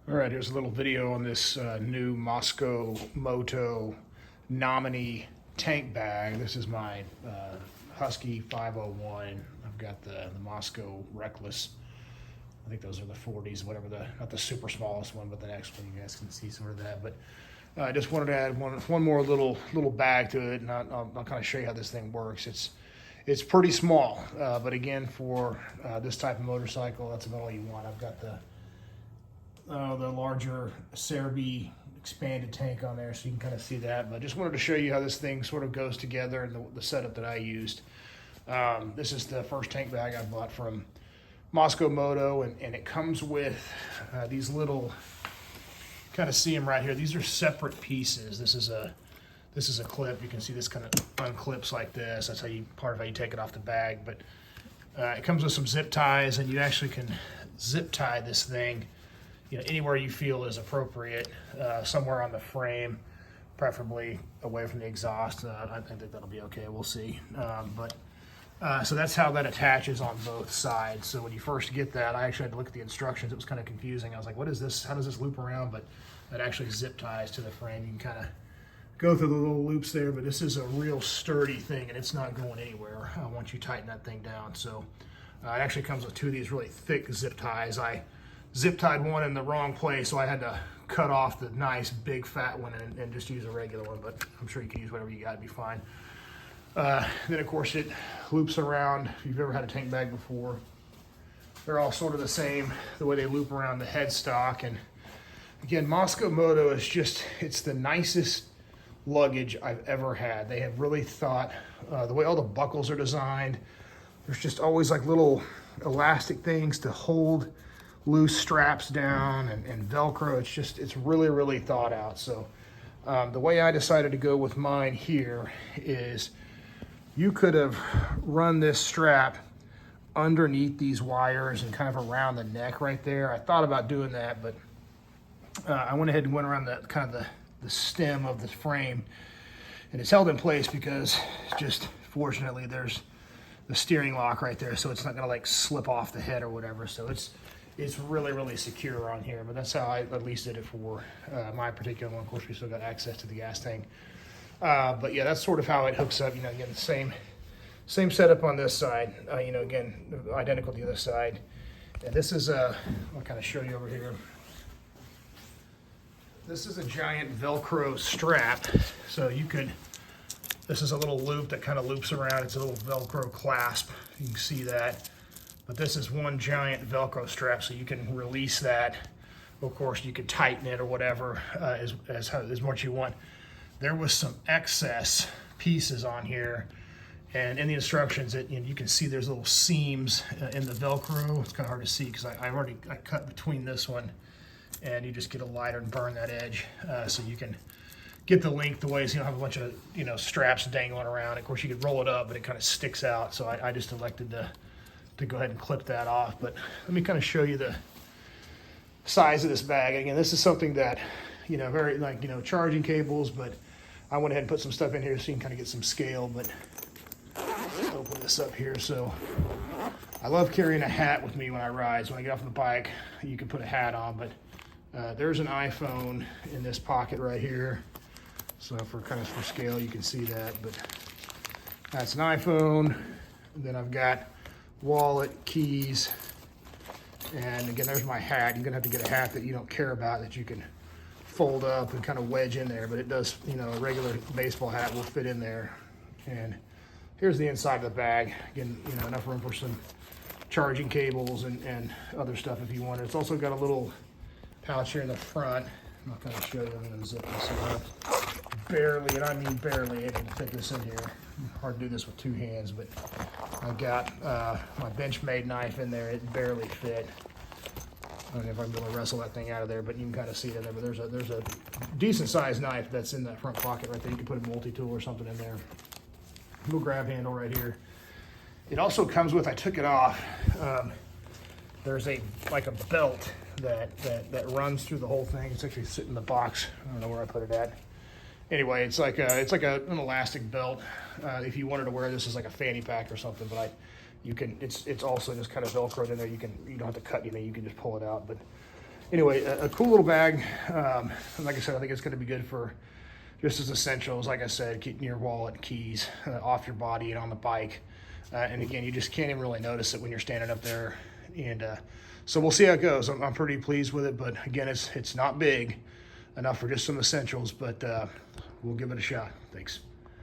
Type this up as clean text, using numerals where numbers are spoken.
All right, here's a little video on this new Mosko Moto Nomini tank bag. This is my Husky 501. I've got the Mosko Reckless. I think those are the 40s, whatever, not the super smallest one, but the next one. You guys can see sort of that. But I just wanted to add one more little bag to it, and I'll kind of show you how this thing works. It's pretty small, but again, for this type of motorcycle, that's about all you want. I've got the larger Cerebee expanded tank on there, so you can kind of see that. But I just wanted to show you how this thing sort of goes together and the setup that I used. This is the first tank bag I bought from Mosko Moto, and it comes with these little, kind of see them right here. These are separate pieces. This is a clip. You can see this kind of unclips like this. That's part of how you take it off the bag. But it comes with some zip ties, and you actually can zip tie this thing, anywhere you feel is appropriate, somewhere on the frame, preferably away from the exhaust. I think that'll be okay. We'll see. So that's how that attaches on both sides. So when you first get that, I actually had to look at the instructions. It was kind of confusing. I was like, what is this? How does this loop around? But that actually zip ties to the frame. You can kind of go through the little loops there, but this is a real sturdy thing, and it's not going anywhere once you tighten that thing down. So it actually comes with two of these really thick zip ties. I zip tied one in the wrong place, so I had to cut off the nice big fat one and just use a regular one, but I'm sure you can use whatever you got, it'd be fine. Then of course it loops around. If you've ever had a tank bag before, they're all sort of the same, the way they loop around the headstock. And again, Mosko Moto is it's the nicest luggage I've ever had. They have really thought, the way all the buckles are designed, there's just always like little elastic things to hold loose straps down and Velcro. It's really thought out. So the way I decided to go with mine here is you could have run this strap underneath these wires and kind of around the neck right there. I thought about doing that, but I went ahead and went around the stem of the frame, and it's held in place because fortunately there's the steering lock right there, so it's not gonna like slip off the head or whatever. So it's really secure on here. But that's how I at least did it for my particular one. Of course, we still got access to the gas tank. But yeah, that's sort of how it hooks up. Again, the same setup on this side. Again, identical to the other side. And this is I'll kind of show you over here. This is a giant Velcro strap. So this is a little loop that kind of loops around. It's a little Velcro clasp. You can see that. But this is one giant Velcro strap, so you can release that. Of course, you could tighten it or whatever as much you want. There was some excess pieces on here, and in the instructions, you can see there's little seams in the Velcro. It's kind of hard to see because I cut between this one, and you just get a lighter and burn that edge, so you can get the length away so you don't have a bunch of straps dangling around. Of course, you could roll it up, but it kind of sticks out. So I just elected to go ahead and clip that off. But let me kind of show you the size of this bag. And again, this is something that, very charging cables, but I went ahead and put some stuff in here so you can kind of get some scale. But let's open this up here. So I love carrying a hat with me when I ride. So when I get off the bike, you can put a hat on. But there's an iPhone in this pocket right here. So for scale, you can see that. But that's an iPhone. And then I've got wallet, keys, and again, there's my hat. You're gonna have to get a hat that you don't care about, that you can fold up and kind of wedge in there, but it does, a regular baseball hat will fit in there. And here's the inside of the bag. Again, enough room for some charging cables and other stuff if you want it. It's also got a little pouch here in the front. I'll kind of show you. I'm gonna zip this up. Barely, and I mean barely, able to fit this in here. Hard to do this with two hands, but I got my Benchmade knife in there. It barely fit. I don't know if I'm able to wrestle that thing out of there, but you can kind of see it in there. But there's a decent sized knife that's in that front pocket right there. You can put a multi-tool or something in there. Little grab handle right here. It also comes with, I took it off, there's a belt that runs through the whole thing. It's actually sitting in the box. I don't know where I put it at. Anyway, it's like an elastic belt. If you wanted to wear this as like a fanny pack or something, but it's also just kind of Velcroed in there. You don't have to cut anything. You can just pull it out. But anyway, a cool little bag. Like I said, I think it's going to be good for just as essentials. Like I said, keeping your wallet and keys off your body and on the bike. And again, you just can't even really notice it when you're standing up there. And so we'll see how it goes. I'm pretty pleased with it, but again, it's not big enough for just some essentials, but we'll give it a shot. Thanks.